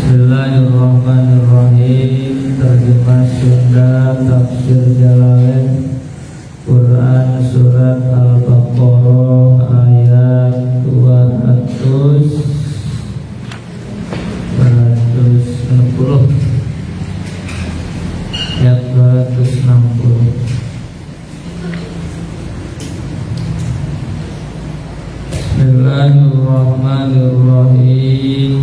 Bismillahirrahmanirrahim. Terjemah Sunda Tafsir Jalalain Quran Surat Al-Baqarah ayat 260 ayat 260. Bismillahirrahmanirrahim.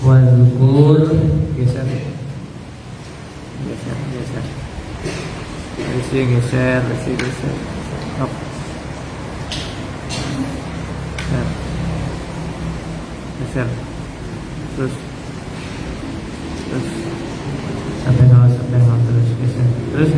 Wal-Qur geser up. Geser terus sampai bawah terus geser terus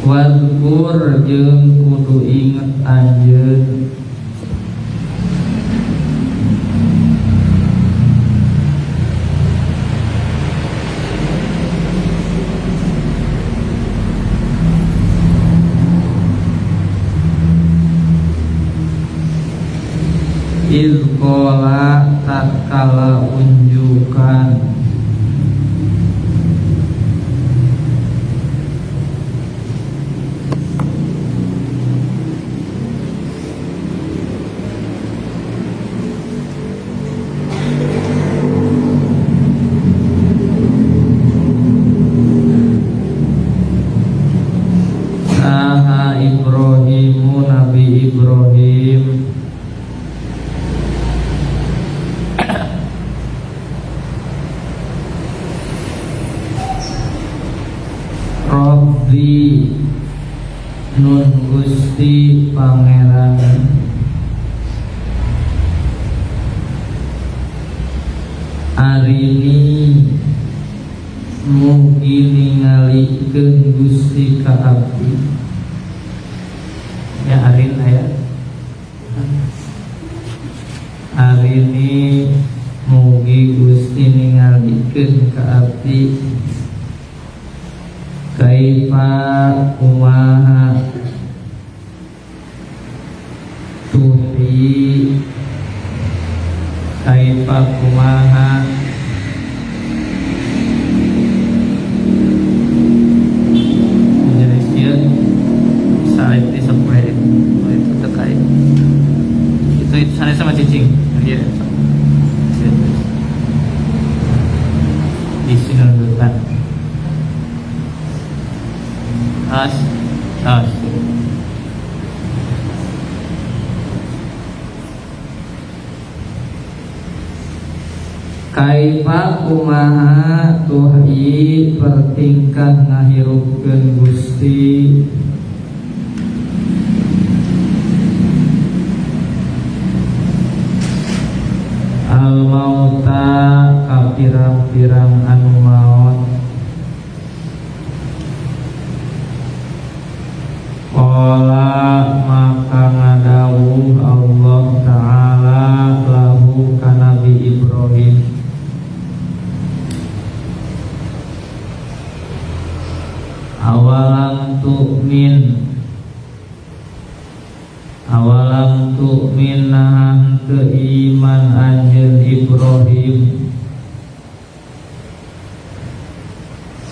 Wadkur jeung kudu inget anjeun Ilkola tatkala unjukan Ibrahimu Nabi Ibrahim Gusti ka abdi. Ya arin aya. Arini mugi Gusti ningalikeun ka abdi kaifa kumaha tuhyi kaifa kumaha menjelaskan salib di sepuh itu terkait itu sana sama cicing ya di sini duluan as kaifa kumaha tuhyi pertingkah ngahirupkeun Gusti al mauta ka pirang-pirang anu maot. Qala maka ngadawuh Allah Ta'ala lahu ka Nabi Ibrahim, awalam tu'min nahan keiman anjeun Ibrahim,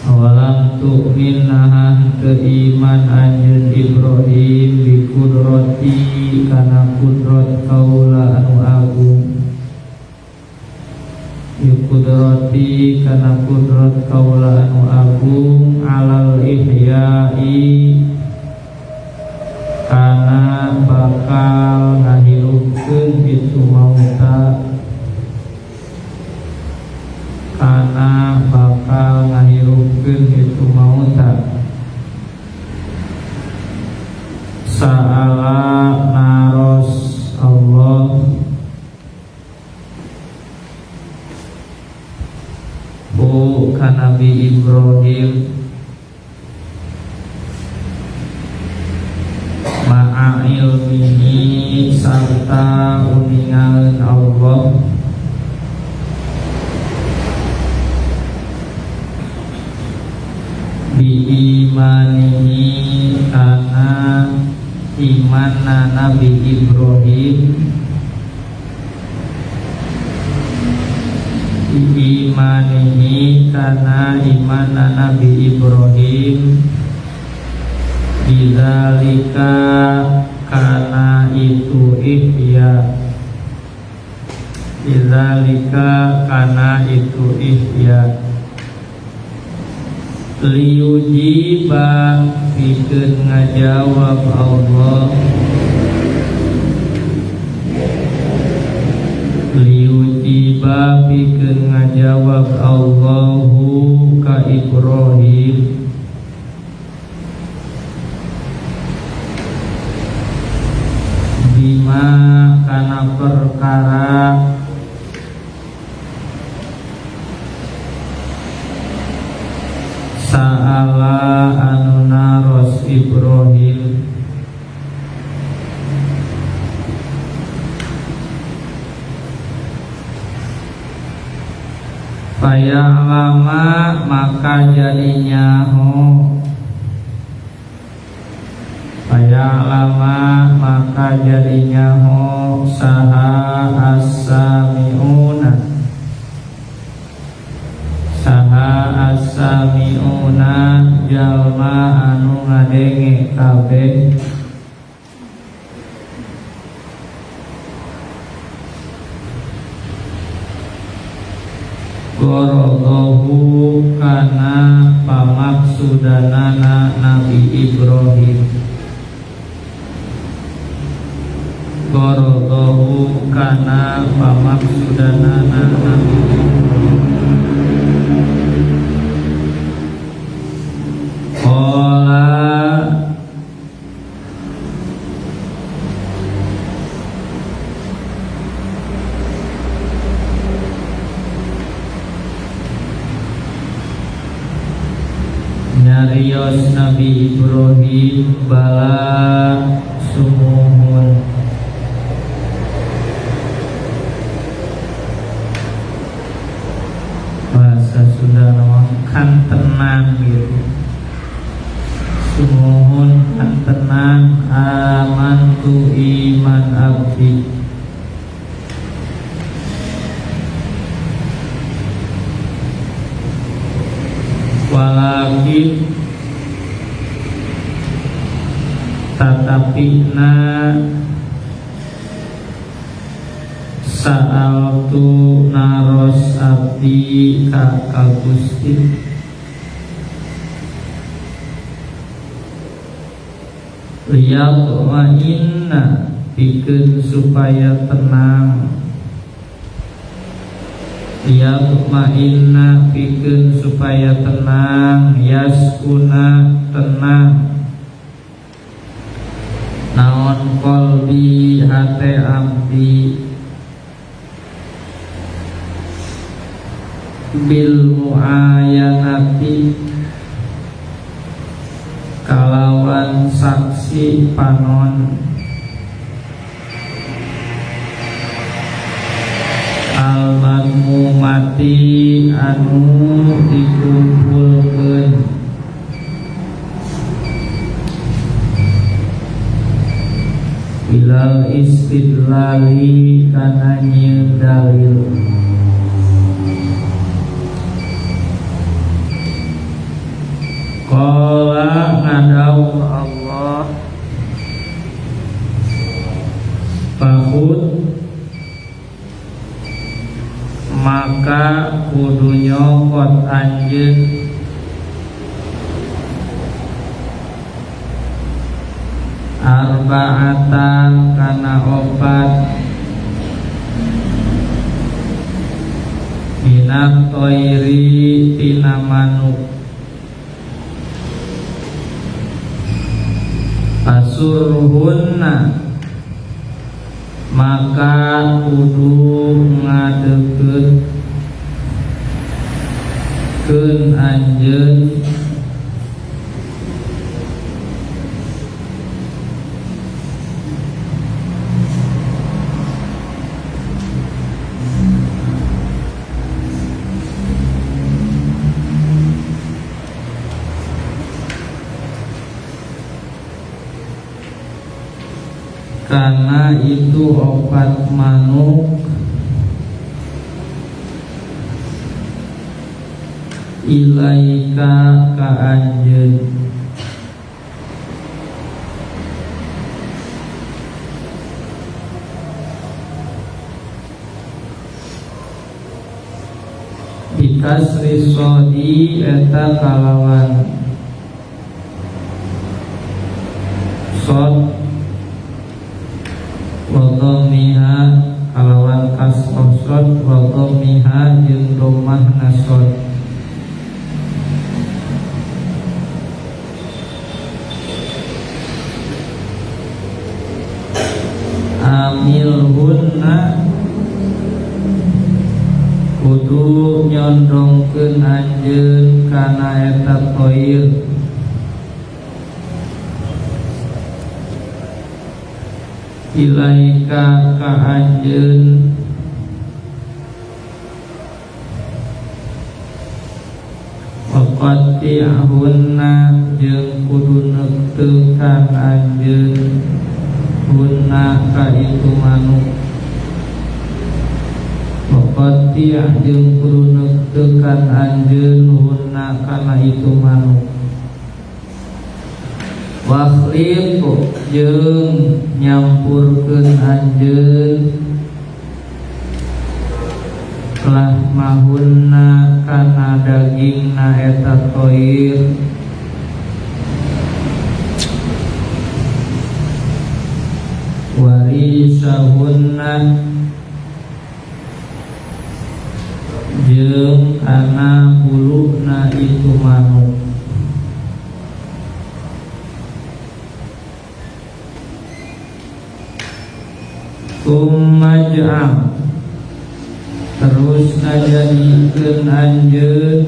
awalam tu'min nahan keiman anjeun Ibrahim bi kudrati kana kudrat kaula anu agung, bi kudrati kana kudrat kaula anu agung alal ihya'i kana bakal ngahirupkeun itu mauta, kana bakal ngahirupkeun itu mauta. Sa'ala naros Allah bu ka Nabi Ibrahim ma'a ilmihi sarta uningan Allah bi imanihi kana imanna Nabi Ibrahim, imanihi kana imanna Nabi Ibrahim bidzalika kana itu ihya, bidzalika kana itu ihya liyujiba pikeun ngajawab Allah, liyujiba pikeun ngajawab Allahu ka Ibrahim bima kana perkara sa'ala anu naros Ibrahim faya'lama maka jadinya faya'lama maka jadinya saha as-sami'una, saha as-sami'una jalma anu ngadenge kabeh gorodohu kana pamaksudanana Nabi Ibrahim, gorodohu kana pamaksudanana Nabi Ibrahim. Qala nyarios Nabi Nabi Ibrahim bala sumuhun bahasa Sunda kan tenang gitu. Sumuhun kan tenang, amantu iman abdi. Walakin tatapina sa'altu naros abdi ka Gusti liyatma'inna pikeun supaya tenang, liyatma'inna pikeun supaya tenang, yaskuna tenang naon qalbi hate abdi bil muayanati kalawan saksi panon almanmu mati anu dikumpulkeun bilal istidlali kana nyieun dalil. Qala ngadaung Allah Fahud maka kudu nyokot anjeun arba'atan kana opat minat toiri tina manuk pasurhunna maka kudu ngadeukeun keun anjeun karena itu obat manuk ilaika ka anjeun bikasri sodi eta kalawan sod wadhammiha kalawan kasroh sod wadhammiha jeung dhammah nasod amilhunna kudu nyondongkeun anjeun kana eta toir ilaika ka anjeun waqati'hunna jeung kudu nekteukan anjeun hunna ka itu manuk waqati' jeung kudu nekteukan anjeun hunna kana itu manuk wakhlif jeung nyampurkeun anjeun lahmahunna kana dagingna eta toir warisahunna jeung kana buluna itu manuk kumaj'am terus ngajadikeun anjeun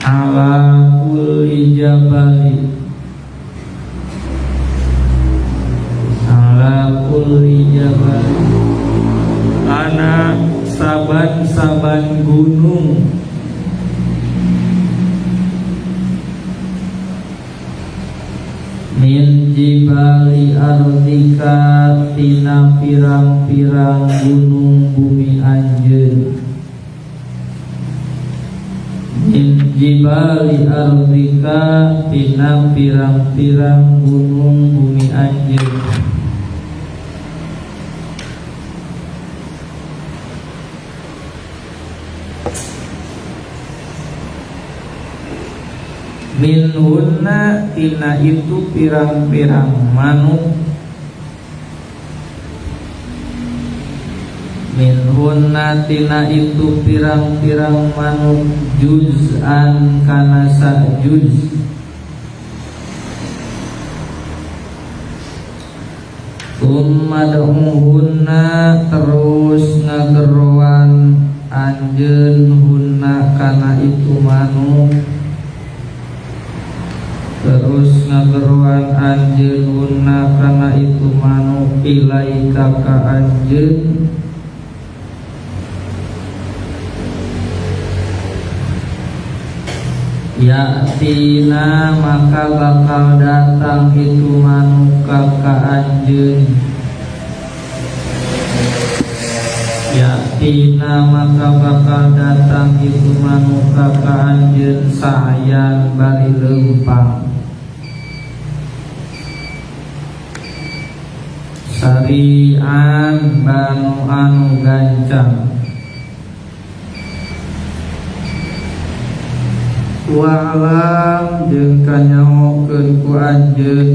ala kulli jabali, ala kulli jabali, ana saban-saban gunung, min jibali ardika tina pirang-pirang gunung bumi anjeun, min jibali ardika tina pirang-pirang gunung bumi anjeun, minhunna tina itu pirang-pirang manuk, minhunna tina itu pirang-pirang manuk, juz'an kana sa juz, ummadhunna terus ngageroan anjeun hunna kana itu manuk, terus ngageroan anjeun hunna kana itu manuk, ilaika ka anjeun, yatina maka bakal datang itu manuk ka anjeun, yatina maka bakal datang itu manuk ka anjeun, sayan bari leumpang, sarian banu anu gancang, wa'alam jeung kanyahokeun ku anjeun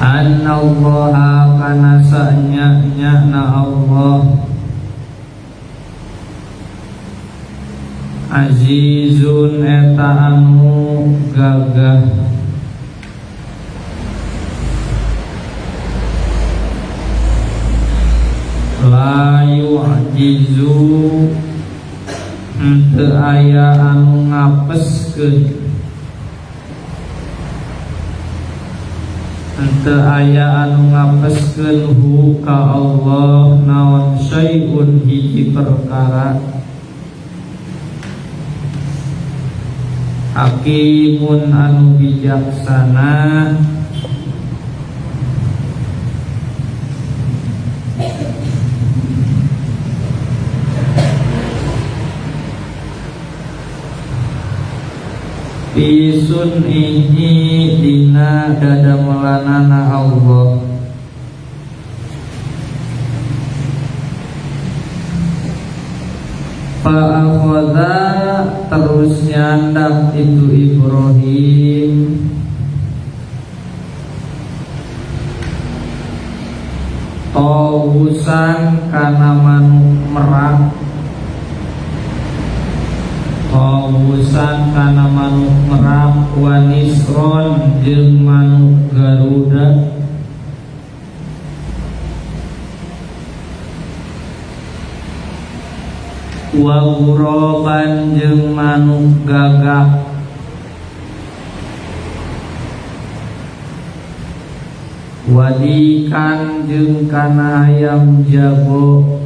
annallaha kana sanya-nyana Allah azizun eta anu gagah, la yu'jizu teu aya anu ngapeskeun, teu aya anu ngapeskeun hu ka Allah naon syai'un hiji perkara, hakimun anu bijaksana, bisun ini dina dadamelanana Allah, fa'akhadha terus nyandak itu Ibrahim tawusan kana manuk merak, tawusan kana manuk merak, wanisron jeung manuk garuda, wa guroban jeung manuk gagak, wadikan jeung kana ayam jago,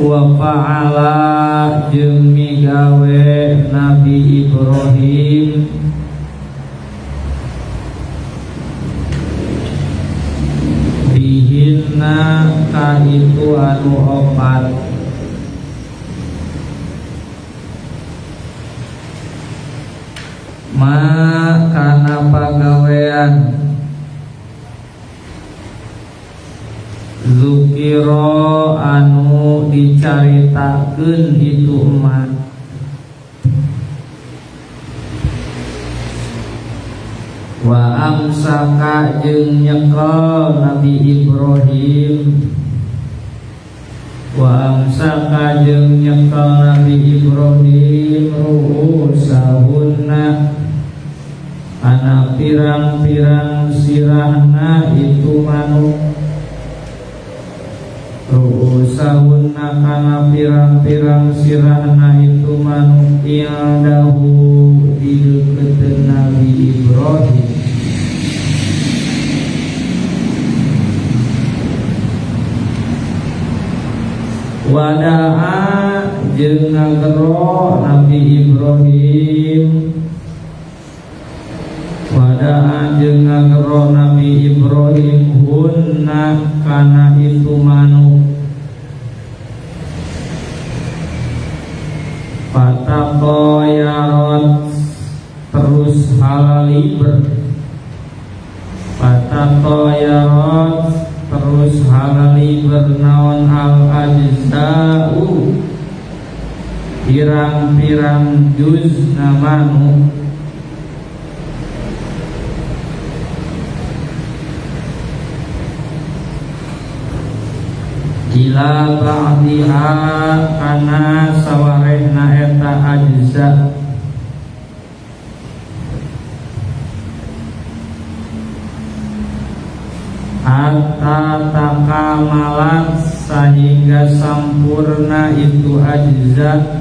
wa fa'ala jeung migawe Nabi Ibrahim bihinna ka itu anu opat, ma kana pagawean zukiro anu dicaritakeun itu emat, wa amsaka jeung nyekel Nabi Ibrahim, wa amsaka jeung nyekel Nabi Ibrahim ru'usahunna ana pirang-pirang sirahna itu manuk, Rusahunna kana pirang-pirang sirahna itu manuk ildahu di deket Nabi Ibrahim. Wada'a jeung ngagero Nabi Ibrahim. Wada'a jeung ngagero Nabi Ibrahim hunna kana itu manuk. Fataqayarat terus halaliber. Fataqayarat terus halaliber naon al ajza'u pirang-pirang juz namanu. Ila ba'diha kana sawarehna eta ajza. Hatta takamalat sehingga sampurna itu ajza.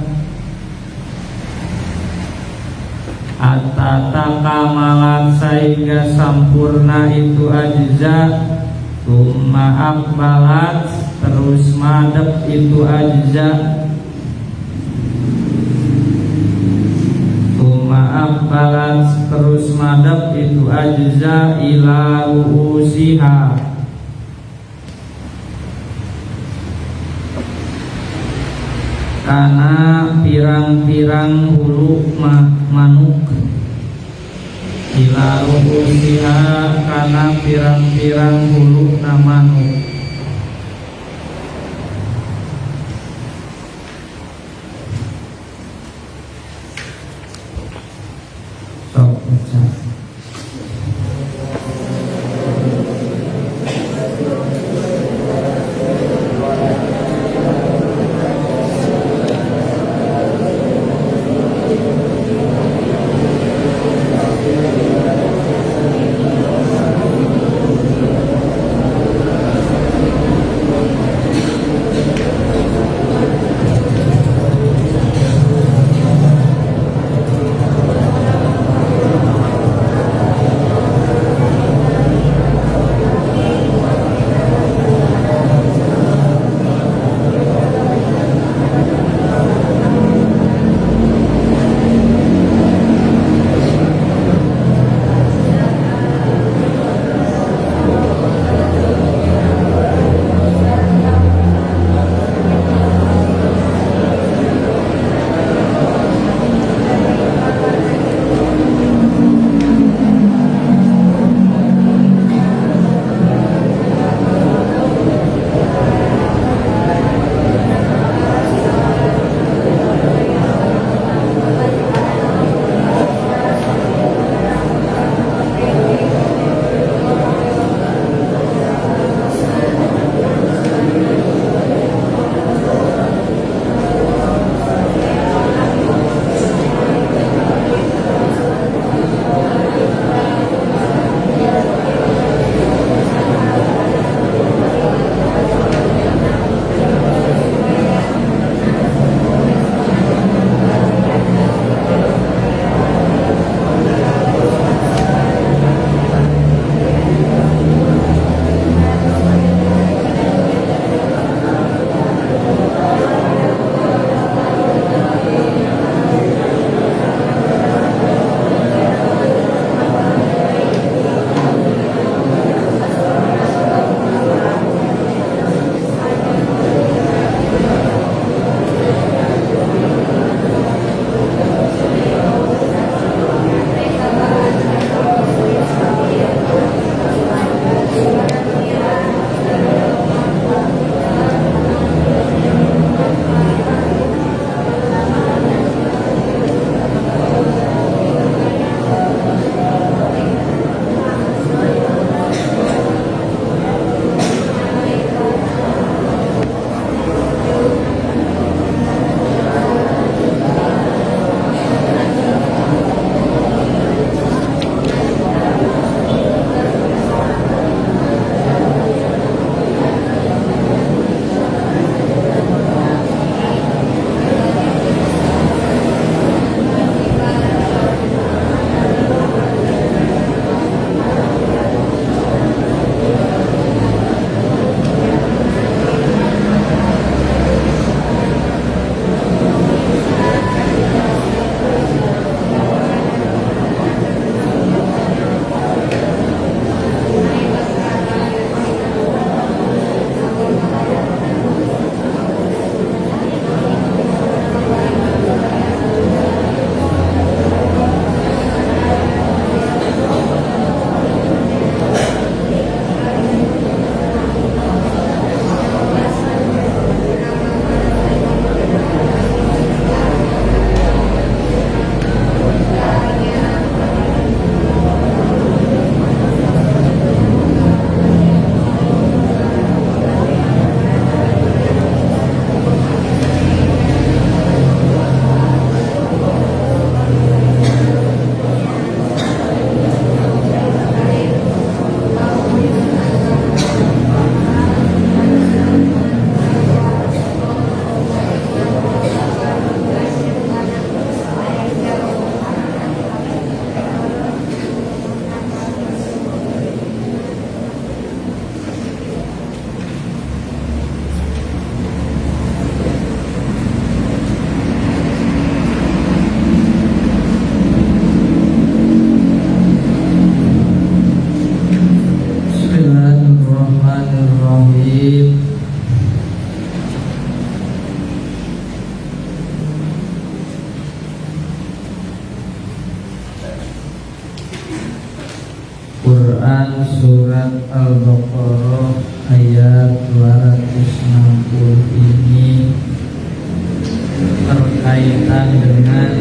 Hatta takamalat sehingga sampurna itu ajza. Tumma akbalat terus madep itu ajza. Akbalat terus madep itu ajza ila ru'usiha kana pirang-pirang hulu manuk. Ila ru'usiha kana pirang-pirang hulu na manuk. Quran surat Al-Baqarah ayat 260 ini berkaitan dengan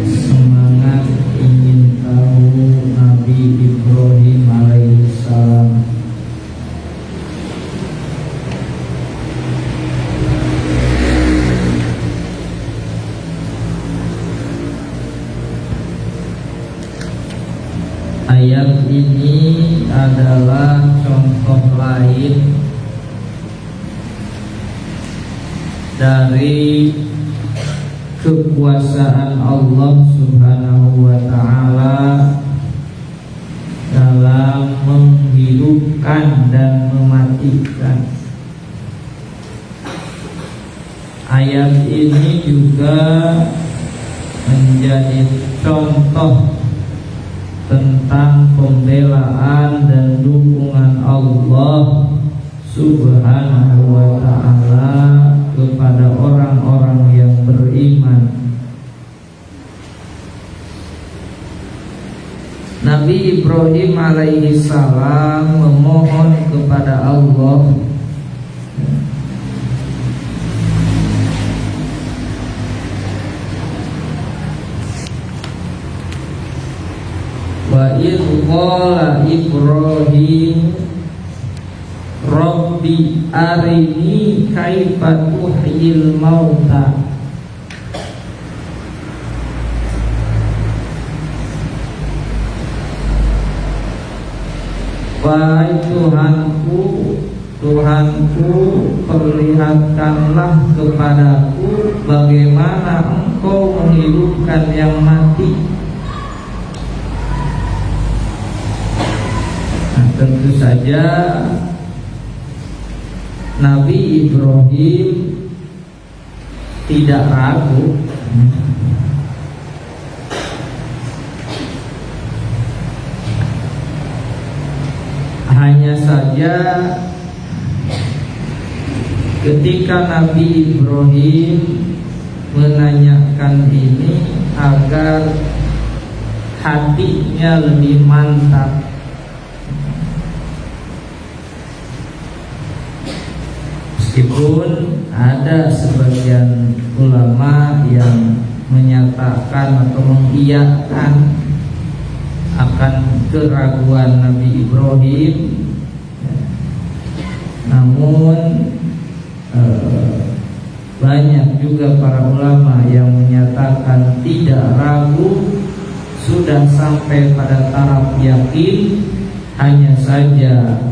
semangat ingin tahu Nabi Ibrahim alaihissalam. Ayat ini adalah contoh lain dari kekuasaan Allah Subhanahu wa ta'ala dalam menghidupkan dan mematikan. Ayat ini juga menjadi contoh tentang pembelaan dan dukungan Allah Subhanahu wa ta'ala kepada orang-orang yang beriman. Nabi Ibrahim alaihissalam memohon kepada Allah wa idh qala Ibrahim Rabbi arini kaifa tuhyil mauta wahai Tuhanku, Tuhanku, perlihatkanlah kepadaku bagaimana Engkau menghidupkan yang mati. Tentu saja Nabi Ibrahim tidak ragu. Hanya saja ketika Nabi Ibrahim menanyakan ini agar hatinya lebih mantap, meskipun ada sebagian ulama yang menyatakan atau mengiyakan akan keraguan Nabi Ibrahim, namun banyak juga para ulama yang menyatakan tidak ragu, sudah sampai pada taraf yakin. Hanya saja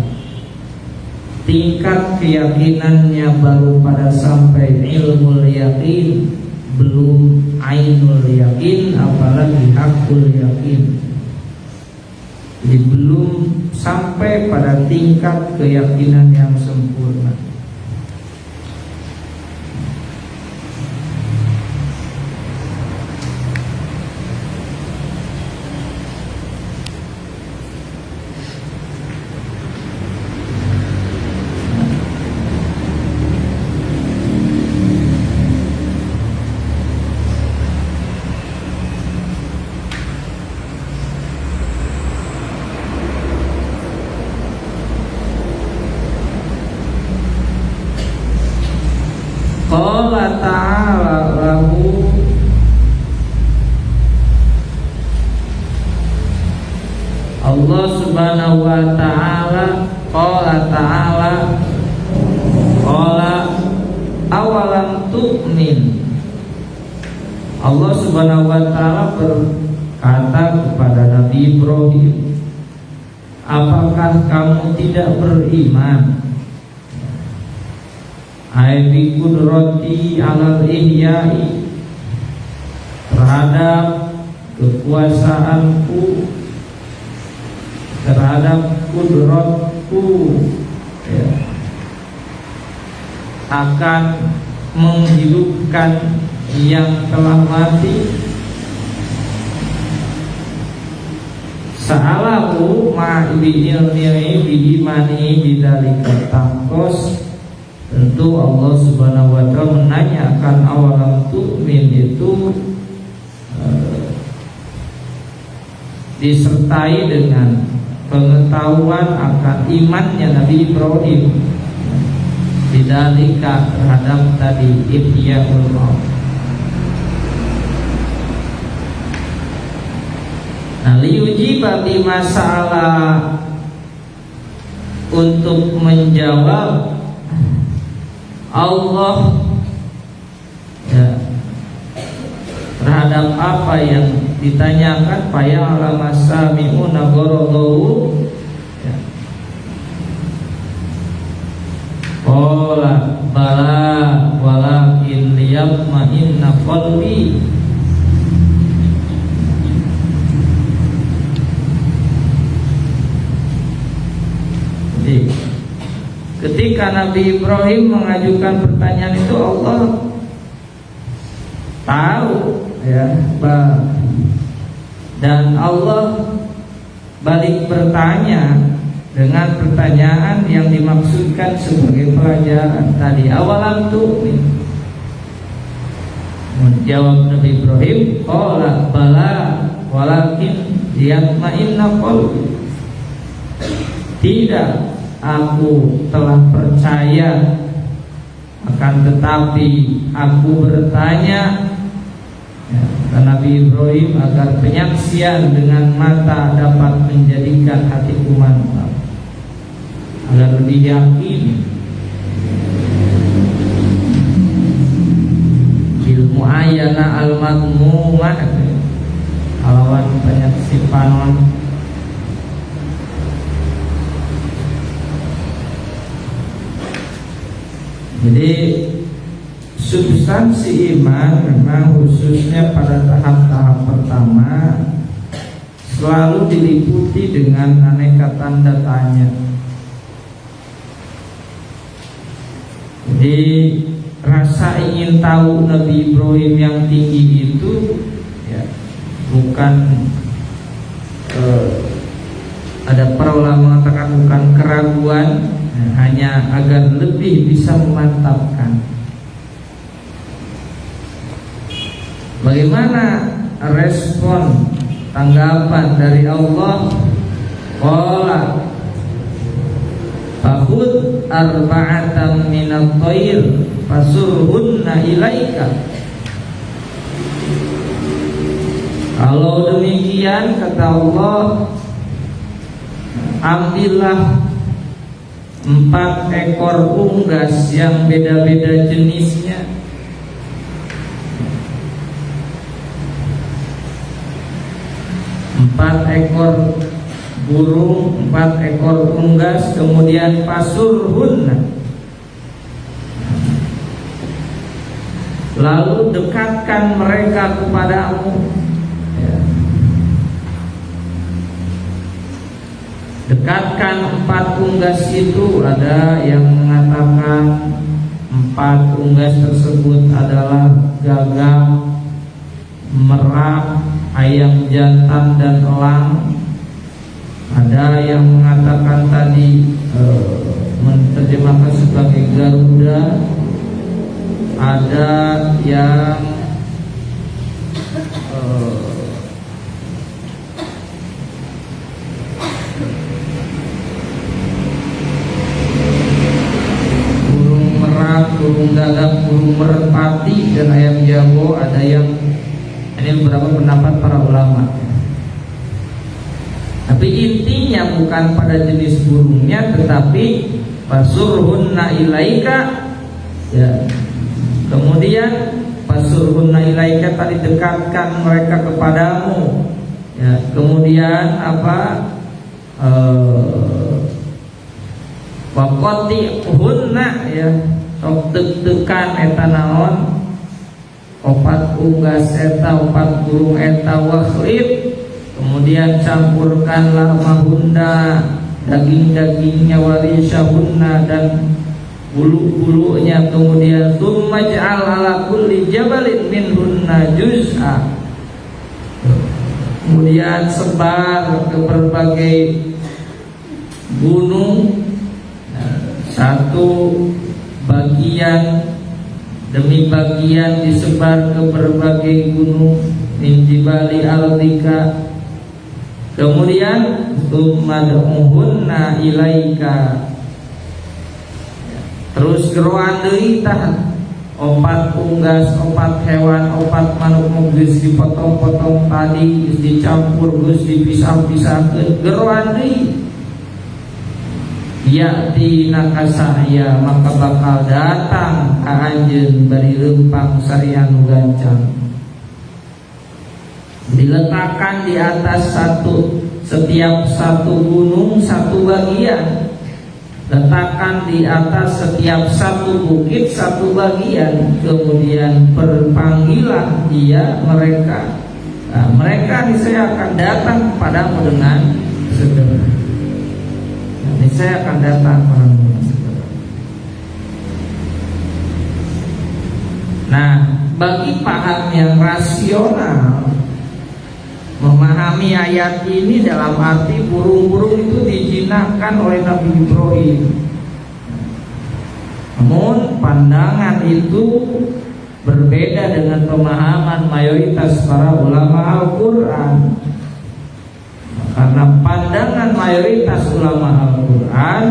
tingkat keyakinannya baru pada sampai ilmul yakin, belum ainul yakin, apalagi hakul yakin. Jadi belum sampai pada tingkat keyakinan yang sempurna. Qala ta'ala lahu Allah Subhanahu wa ta'ala qala ta'ala qala awalam tu'min. Allah Subhanahu wa ta'ala berkata kepada Nabi Ibrahim, apakah kamu tidak beriman? Ai bi qudrati alal ihya'i, terhadap kekuasaanku, terhadap kudratku, ya, akan menghidupkan yang telah mati. Sa'alahu ma'ibinilni'i bihimani bidalika tangkos. Tentu Allah Subhanahu wa ta'ala menanyakan awalam tu'min itu disertai dengan pengetahuan akan imannya Nabi Ibrahim bidzalika terhadap tadi ihyaul maut. Nah, liyujiba bima sa'ala, untuk menjawab Allah ya, terhadap apa yang ditanyakan, faya alama sami'una gharaduhu ya. Qala bala walakin liyatma'inna qalbi. Jadi ketika Nabi Ibrahim mengajukan pertanyaan itu, Allah tahu ya, dan Allah balik bertanya dengan pertanyaan yang dimaksudkan sebagai pelajaran tadi. Awalam tu'min, menjawab Nabi Ibrahim, qala bala walakin liyatma'inna qalbi. Tidak, aku telah percaya, akan tetapi aku bertanya ya, ke Nabi Ibrahim agar penyaksian dengan mata dapat menjadikan hatiku mantap, agar lebih yakin. Ilmu ayana al-madmumah, alawan penyaksi panon. Jadi substansi iman memang khususnya pada tahap-tahap pertama selalu diliputi dengan aneka tanda tanya. Jadi rasa ingin tahu Nabi Ibrahim yang tinggi itu ya, bukan ada para ulama mengatakan bukan keraguan, hanya agar lebih bisa memantapkan bagaimana respon tanggapan dari Allah. Qala fakhudh arba'atan minat thair fasurhunna ilaika. Kalau demikian, kata Allah, ambillah 4 ekor unggas yang beda-beda jenisnya. Empat ekor burung, 4 ekor unggas, kemudian fasurhunna, lalu dekatkan mereka kepadamu. Dekatkan 4 unggas itu. Ada yang mengatakan 4 unggas tersebut adalah gagak, merak, ayam jantan dan elang. Ada yang mengatakan tadi menerjemahkan sebagai garuda. Ada yang burung gagak, burung merpati, dan ayam jago. Ada yang, ini beberapa pendapat para ulama. Tapi intinya bukan pada jenis burungnya, tetapi fasurhunna ilaika ya. Kemudian fasurhunna ilaika tadi, dekatkan mereka kepadamu ya. Kemudian apa? Waqati hunna ya, sok tekan eta naon, 4 unggas eta, 4 burung eta, wakhlid, kemudian campurkanlah mahunda, daging-dagingnya, warisahunna, dan bulu-bulunya, kemudian tsumma ja'al ala kulli jabalin minhunna juz'a, kemudian sebar ke berbagai gunung, satu bagian demi bagian disebar ke berbagai gunung, min jibali ardika, Kemudian tumad'uhunna ilaika, terus geroan deui tah opat unggas, opat hewan, opat manuk geus dipotong-potong tadi, geus dicampur, geus dipisah-pisahkeun, geroan deui. Ya'ti nakasaya, maka bakal datang ka anjeun bari leumpang sarian nu gancang. Diletakkan di atas setiap satu gunung satu bagian, letakkan di atas setiap satu bukit satu bagian, kemudian berpanggilah dia mereka. Nah, mereka niscaya akan datang kepadamu dengan segera. Niscaya akan datang kepadamu dengan segera. Nah, bagi paham yang rasional, memahami ayat ini dalam arti burung-burung itu dijinakkan oleh Nabi Ibrahim. Namun pandangan itu berbeda dengan pemahaman mayoritas para ulama Al-Quran. Karena pandangan mayoritas ulama Al-Quran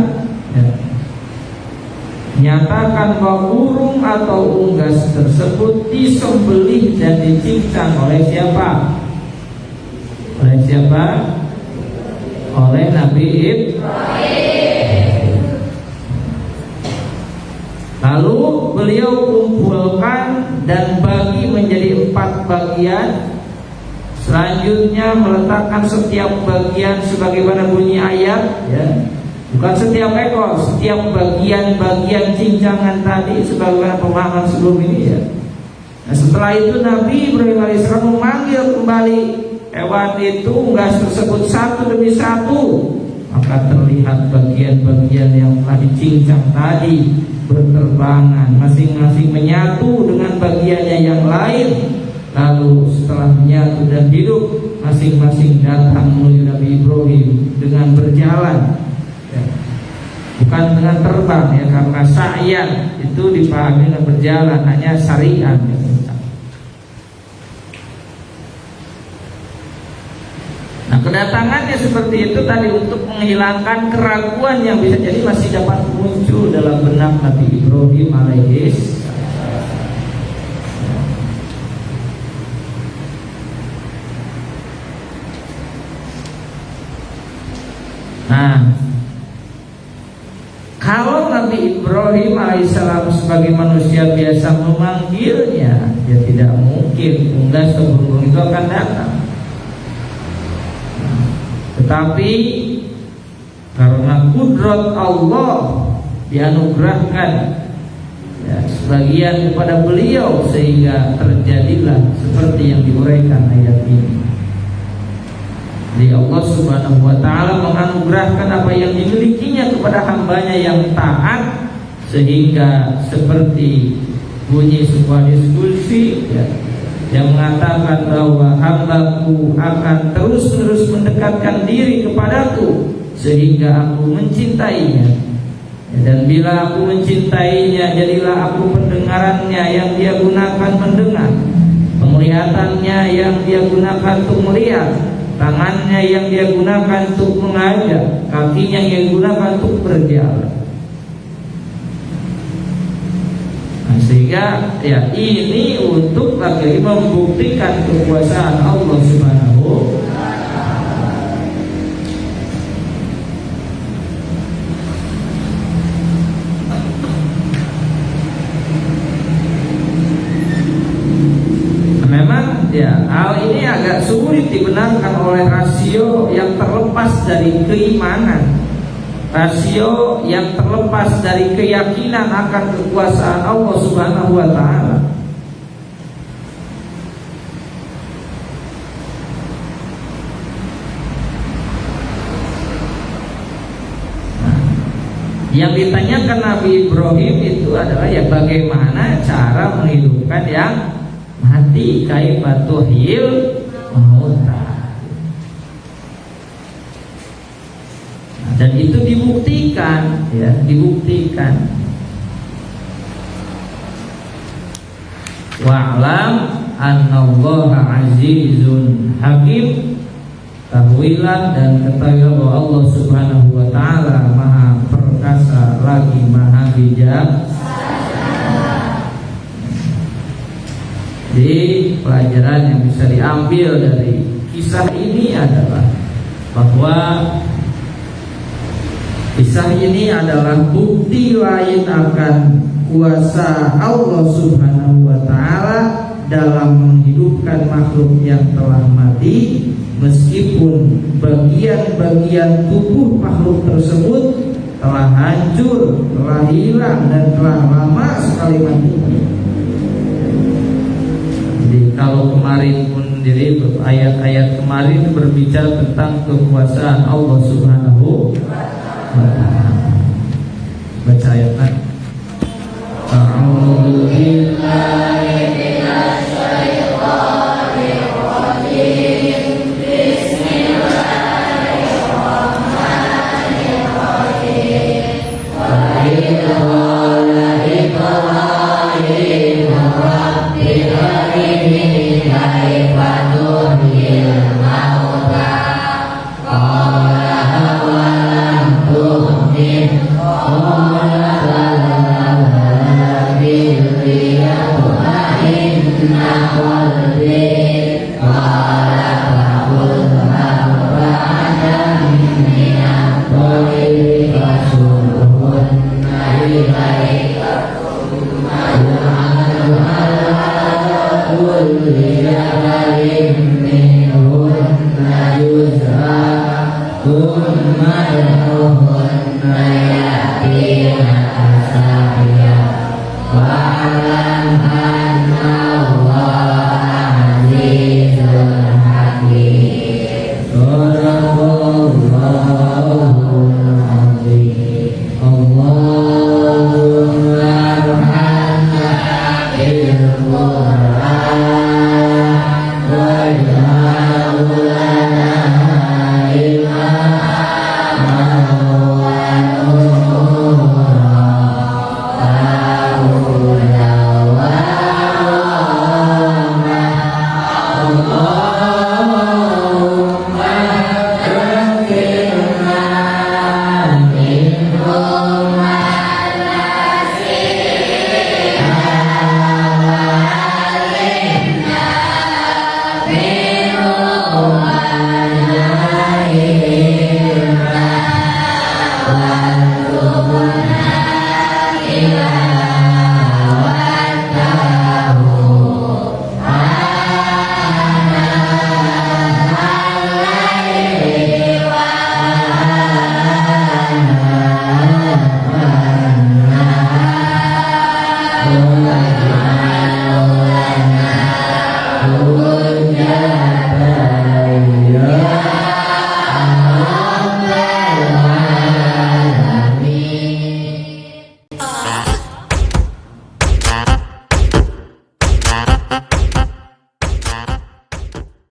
menyatakan bahwa burung atau unggas tersebut disembelih dan dicincang oleh siapa? Oleh siapa? Oleh Nabi Ibrahim. Lalu beliau kumpulkan dan bagi menjadi 4 bagian. Selanjutnya meletakkan setiap bagian sebagaimana bunyi ayat, ya. Bukan setiap ekor, setiap bagian-bagian cincangan tadi sebagaimana pemahaman sebelum ini, ya. Nah, setelah itu Nabi Ibrahim AS memanggil kembali hewan itu, unggas tersebut satu demi satu, maka terlihat bagian-bagian yang telah dicincang tadi berterbangan, masing-masing menyatu dengan bagiannya yang lain. Lalu setelah menyatu dan hidup, masing-masing datang menuju Nabi Ibrahim dengan berjalan, ya. Bukan dengan terbang, ya, karena sa'yan itu dipahami dengan berjalan, hanya syariat, ya. Nah, kedatangannya seperti itu tadi untuk menghilangkan keraguan yang bisa jadi masih dapat muncul dalam benak Nabi Ibrahim alaihis. Nah, kalau Nabi Ibrahim alaihissalam sebagai manusia biasa memanggilnya, ya tidak mungkin unggas atau burung itu akan datang. Tetapi karena kudrat Allah dianugerahkan, ya, sebagian kepada beliau, sehingga terjadilah seperti yang diuraikan ayat ini. Jadi Allah Subhanahu wa ta'ala menganugerahkan apa yang dimilikinya kepada hambanya yang taat, sehingga seperti bunyi sebuah diskusi, ya, yang mengatakan bahwa hambaku akan terus-menerus mendekatkan diri kepadaku sehingga aku mencintainya, dan bila aku mencintainya, jadilah aku pendengarannya yang dia gunakan mendengar, penglihatannya yang dia gunakan untuk melihat, tangannya yang dia gunakan untuk mengajak, kakinya yang dia gunakan untuk berjalan. Nah, sehingga ya ini untuk lagi membuktikan kekuasaan Allah Subhanahu wa ta'ala. Memang ya hal ini agak sulit dibenarkan oleh rasio yang terlepas dari keimanan, rasio yang terlepas dari keyakinan akan kekuasaan Allah Subhanahu wa ta'ala. Yang ditanyakan Nabi Ibrahim itu adalah ya bagaimana cara menghidupkan yang mati, kaifa tuhyil mauta. Dan itu dibuktikan, ya, dibuktikan. Wa'lam annallaha azizun hakim. Ketahuilah dan ketahuilah bahwa Allah Subhanahu wa Ta'ala Maha perkasa lagi Maha bijak. Jadi pelajaran yang bisa diambil dari kisah ini adalah bahwa kisah ini adalah bukti lain akan kuasa Allah Subhanahu wa Ta'ala dalam menghidupkan makhluk yang telah mati, meskipun bagian-bagian tubuh makhluk tersebut telah hancur, telah hilang, dan telah lama sekali mati. Jadi kalau kemarin pun jadi ayat-ayat kemarin berbicara tentang kekuasaan Allah Subhanahu wa Ta'ala. Baca ayatnya. A'udzu billahi minasy syaithanir rajim. Bismillahirrahmanirrahim. Wa idh qala Ibrahim rabbi arini kaifa tuhyil mauta qala awalam tu'min qala Allah